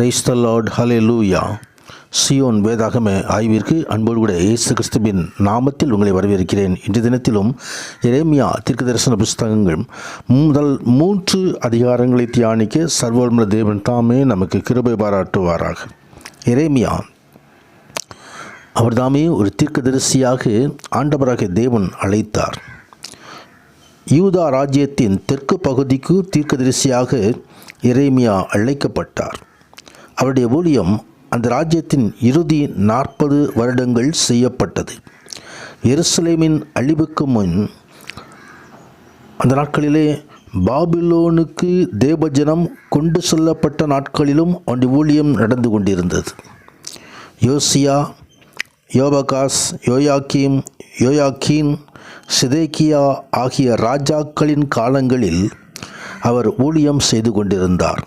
Praise the Lord, hallelujah. Zion வேதாகம ஆய்விற்கு அன்போடு கூட இயேசு கிறிஸ்துவின் நாமத்தில் உங்களை வரவேற்கிறேன். இன்றைய தினத்திலும் எரேமியா தீர்க்கதரிசன புஸ்தகங்கள் முதல் 3 அதிகாரங்களை தியானிக்க சர்வவல்லமை தேவன் தாமே நமக்கு கிருபை பாராட்டுவாராக. எரேமியா அவர் தாமே ஒரு தீர்க்கதரிசியாக ஆண்டவராக தேவன் அழைத்தார். யூதா ராஜ்யத்தின் தெற்கு பகுதிக்கு தீர்க்கதரிசியாக எரேமியா அழைக்கப்பட்டார். அவருடைய ஊழியம் அந்த ராஜ்யத்தின் இறுதி 40 வருடங்கள் செய்யப்பட்டது. எருசலேமின் அழிவுக்கு முன் அந்த நாட்களிலே பாபிலோனுக்கு தேவஜனம் கொண்டு செல்லப்பட்ட நாட்களிலும் அவருடைய ஊழியம் நடந்து கொண்டிருந்தது. யோசியா, யோபகாஸ், யோயாக்கீன், சிதேக்கியா ஆகிய ராஜாக்களின் காலங்களில் அவர் ஊழியம் செய்து கொண்டிருந்தார்.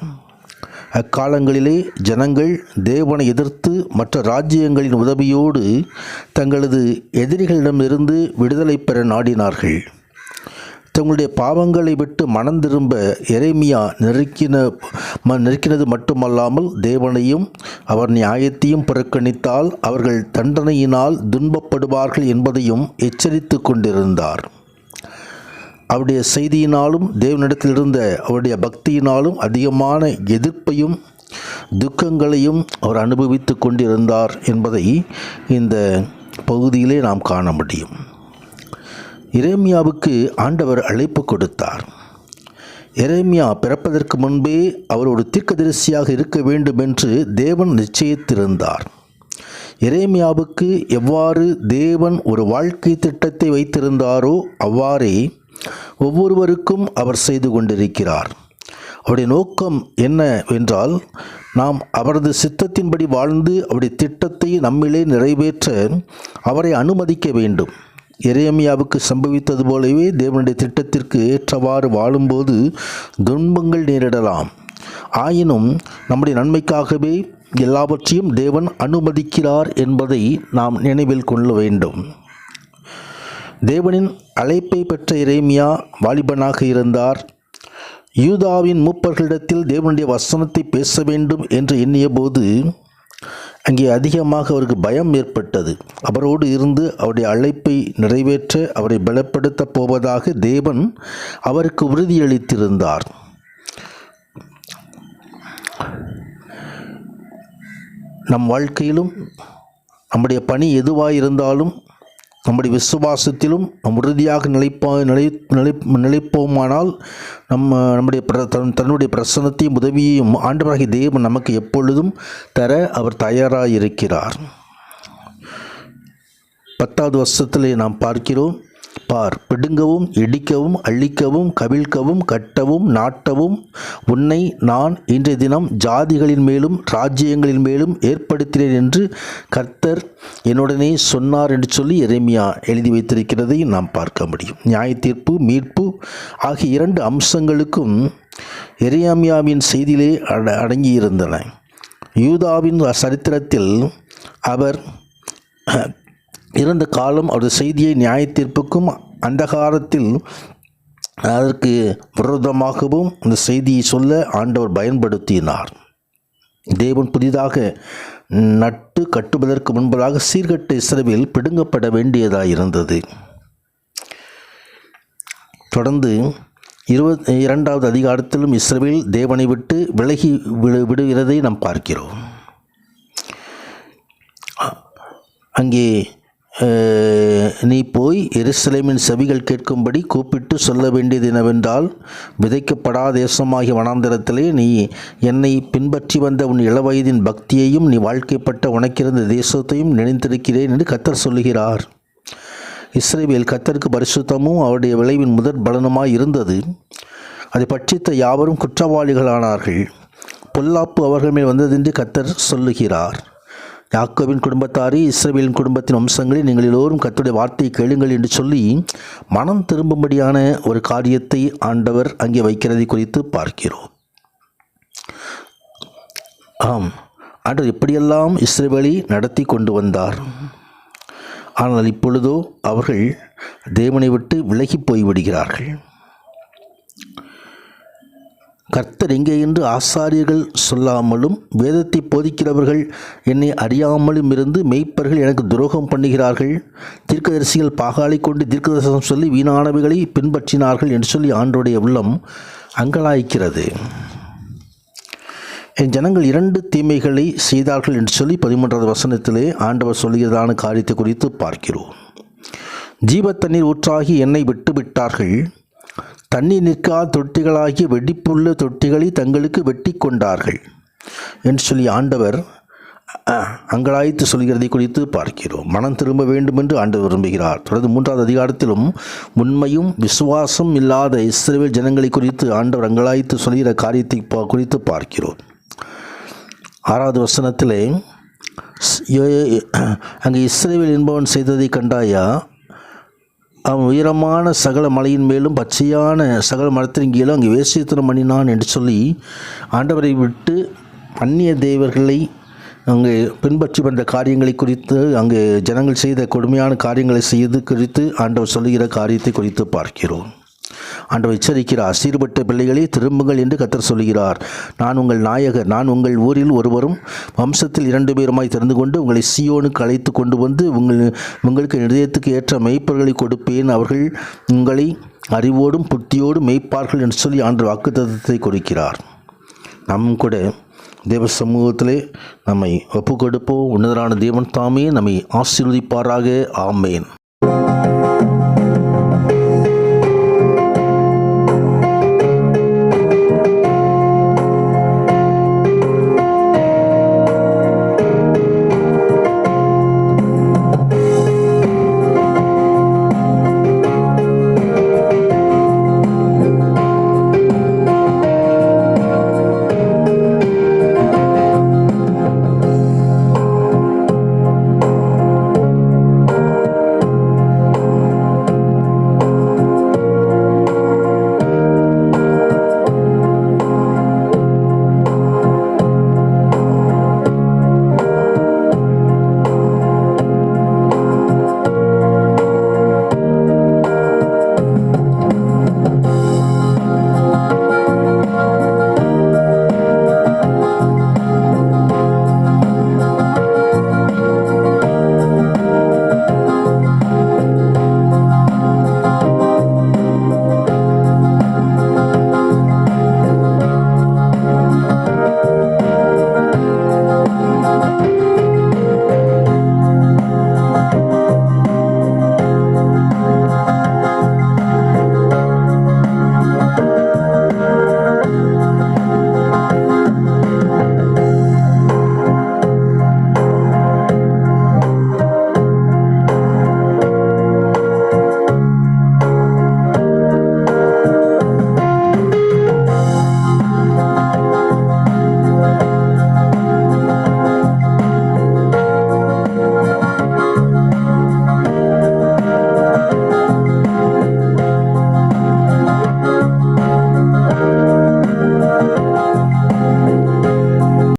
அக்காலங்களிலே ஜனங்கள் தேவனை எதிர்த்து மற்ற ராஜ்யங்களின் உதவியோடு தங்களது எதிரிகளிடமிருந்து விடுதலை பெற நாடினார்கள். தங்களுடைய பாவங்களை விட்டு மனம் திரும்ப எரேமியா நெருக்கினது மட்டுமல்லாமல் தேவனையும் அவர் நியாயத்தையும் புறக்கணித்தால் அவர்கள் தண்டனையினால் துன்பப்படுவார்கள் என்பதையும் எச்சரித்து கொண்டிருந்தார். அவருடைய செய்தியினாலும் தேவனிடத்திலிருந்த அவருடைய பக்தியினாலும் அதிகமான எதிர்ப்பையும் துக்கங்களையும் அவர் அனுபவித்து கொண்டிருந்தார் என்பதை இந்த பகுதியிலே நாம் காண முடியும். எரேமியாவுக்கு ஆண்டவர் அழைப்பு கொடுத்தார். எரேமியா பிறப்பதற்கு முன்பே அவர் ஒரு தீர்க்கதரிசியாக இருக்க வேண்டும் என்று தேவன் நிச்சயித்திருந்தார். எரேமியாவுக்கு எவ்வாறு தேவன் ஒரு வாழ்க்கை திட்டத்தை வைத்திருந்தாரோ அவ்வாறே ஒவ்வொருவருக்கும் அவர் செய்து கொண்டிருக்கிறார். அவருடைய நோக்கம் என்னவென்றால் நாம் அவரது சித்தத்தின்படி வாழ்ந்து அவருடைய திட்டத்தை நம்மிலே நிறைவேற்ற அவரை அனுமதிக்க வேண்டும். எரேமியாவுக்கு சம்பவித்தது போலவே தேவனுடைய திட்டத்திற்கு ஏற்றவாறு வாழும்போது துன்பங்கள் நேரிடலாம். ஆயினும் நம்முடைய நன்மைக்காகவே எல்லாவற்றையும் தேவன் அனுமதிக்கிறார் என்பதை நாம் நினைவில் கொள்ள வேண்டும். தேவனின் அழைப்பை பெற்ற எரேமியா வாலிபனாக இருந்தார். யூதாவின் மூப்பர்களிடத்தில் தேவனுடைய வசனத்தை பேச வேண்டும் என்று எண்ணிய போது அங்கே அதிகமாக அவருக்கு பயம் ஏற்பட்டது. அவரோடு இருந்து அவருடைய அழைப்பை நிறைவேற்ற அவரை பலப்படுத்தப் போவதாக தேவன் அவருக்கு உறுதியளித்திருந்தார். நம் வாழ்க்கையிலும் நம்முடைய பணி எதுவாக இருந்தாலும் நம்முடைய விசுவாசத்திலும் நம் உறுதியாக நிலைப்போமானால் தன்னுடைய பிரசன்னத்தையும் உதவியையும் ஆண்டவராகிய தேவன் நமக்கு எப்பொழுதும் தர அவர் தயாராக இருக்கிறார். 10வது வசனத்திலே நாம் பார்க்கிறோம், பிடுங்கவும் இடிக்கவும் அழிக்கவும் கவிழ்க்கவும் கட்டவும் நாட்டவும் உன்னை நான் இன்றைய தினம் ஜாதிகளின் மேலும் ராஜ்யங்களின் மேலும் ஏற்படுத்தினேன் என்று கர்த்தர் என்னுடனே சொன்னார் என்று சொல்லி எரேமியா எழுதி வைத்திருக்கிறதை நாம் பார்க்க முடியும். நியாய தீர்ப்பு, மீட்பு ஆகிய 2 அம்சங்களுக்கும் எரேமியாவின் செய்தியிலே அடங்கியிருந்தன. யூதாவின் சரித்திரத்தில் அவர் இருந்த காலம் அவரது செய்தியை நியாய தீர்ப்புக்கும் அந்தகாரத்தில் அதற்கு விரோதமாகவும் அந்த செய்தியை சொல்ல ஆண்டவர் பயன்படுத்தினார். தேவன் புதிதாக நட்டு கட்டுவதற்கு முன்பதாக சீர்கட்ட இஸ்ரவேல் பிடுங்கப்பட வேண்டியதாயிருந்தது. தொடர்ந்து 22வது அதிகாரத்திலும் இஸ்ரவேல் தேவனை விட்டு விலகி விடுகிறதை நாம் பார்க்கிறோம். அங்கே நீ போய் எருசலேமின் செவிகள் கேட்கும்படி கூப்பிட்டு சொல்ல வேண்டியது என்னவென்றால், விதைக்கப்படாத தேசமாகிய வனாந்தரத்திலே நீ என்னை பின்பற்றி வந்த உன் இளவயதின் பக்தியையும் நீ வாழ்க்கைப்பட்ட உனக்கிருந்த தேசத்தையும் நினைத்திருக்கிறேன் என்று கர்த்தர் சொல்லுகிறார். இஸ்ரவேல் கர்த்தருக்கு பரிசுத்தமும் அவருடைய விளைவின் முதற் பலனுமாய் இருந்தது. அதை பட்சித்த யாவரும் குற்றவாளிகளானார்கள். பொல்லாப்பு அவர்கள் மேல் வந்ததென்று கர்த்தர் சொல்லுகிறார். யாக்கோபின் குடும்பத்தாரே, இஸ்ரவேலின் குடும்பத்தின் வம்சங்களே, நீங்கள் எல்லோரும் கர்த்தருடைய வார்த்தையை கேளுங்கள் என்று சொல்லி மனம் திரும்பும்படியான ஒரு காரியத்தை ஆண்டவர் அங்கே வைக்கிறதை குறித்து பார்க்கிறோம். ஆண்டவர் எப்படியெல்லாம் இஸ்ரவேலை நடத்தி கொண்டு வந்தார். ஆனால் இப்பொழுதோ அவர்கள் தேவனை விட்டு விலகி போய்விடுகிறார்கள். கர்த்தர் எங்கே என்று ஆசாரியர்கள் சொல்லாமலும் வேதத்தை போதிக்கிறவர்கள் என்னை அறியாமலும் இருந்து மெய்ப்பர்கள் எனக்கு துரோகம் பண்ணுகிறார்கள். தீர்க்கதரிசிகள் பாகாலை கொண்டு தீர்க்கதரிசனம் சொல்லி வீணானவைகளை பின்பற்றினார்கள் என்று சொல்லி ஆண்டவருடைய உள்ளம் அங்கலாய்க்கிறது. என் ஜனங்கள் 2 தீமைகளை செய்தார்கள் என்று சொல்லி 13வது வசனத்திலே ஆண்டவர் சொல்கிறதான காரியத்தை குறித்து பார்க்கிறோம். ஜீவ தண்ணீர் ஊற்றாகி என்னை விட்டு விட்டார்கள். தண்ணீர் நிற்காத தொட்டிகளாகிய வெடிப்புள்ள தொட்டிகளை தங்களுக்கு வெட்டி கொண்டார்கள் என்று சொல்லி ஆண்டவர் அங்கலாய்த்து சொல்கிறதை குறித்து பார்க்கிறோம். மனம் திரும்ப வேண்டும் என்று ஆண்டவர் விரும்புகிறார். தொடர்ந்து 3வது அதிகாரத்திலும் உண்மையும் விசுவாசம் இல்லாத இஸ்ரவேல் ஜனங்களை குறித்து ஆண்டவர் அங்கலாய்த்து சொல்கிற காரியத்தை குறித்து பார்க்கிறோம். 6வது வசனத்திலே அங்கே இஸ்ரவேல் என்பவன் செய்ததை கண்டாயா, அவன் உயரமான சகல மலையின் மேலும் பச்சையான சகல மரத்தின் கீழும் அங்கே வேசித்தனம் பண்ணினான் என்று சொல்லி ஆண்டவரை விட்டு அந்நிய தேவர்களை அங்கே பின்பற்றி வந்த காரியங்களை குறித்து, அங்கே ஜனங்கள் செய்த கொடுமையான காரியங்களை செய்து குறித்து ஆண்டவர் சொல்லுகிற காரியத்தை குறித்து பார்க்கிறோம். ஆண்டவர் எச்சரிக்கிறார். சீர்பட்ட பிள்ளைகளே திரும்புங்கள் என்று கர்த்தர் சொல்கிறார். நான் உங்கள் நாயகர். நான் உங்கள் ஊரில் ஒருவரும் வம்சத்தில் 2 பேருமாய் தெரிந்து கொண்டு உங்களை சீயோனுக்கு அழைத்து கொண்டு வந்து உங்களுக்கு இதயத்துக்கு ஏற்ற மெய்ப்பர்களை கொடுப்பேன். அவர்கள் உங்களை அறிவோடும் புத்தியோடும் மெய்ப்பார்கள் என்று சொல்லி ஆண்டவர் வாக்குத்தத்தத்தை கொடுக்கிறார். நம் கூட தேவ சமூகத்திலே நம்மை ஒப்பு கொடுப்போம். உன்னதரான தேவன் தாமே நம்மை ஆசீர்வதிப்பாராக. ஆமேன்.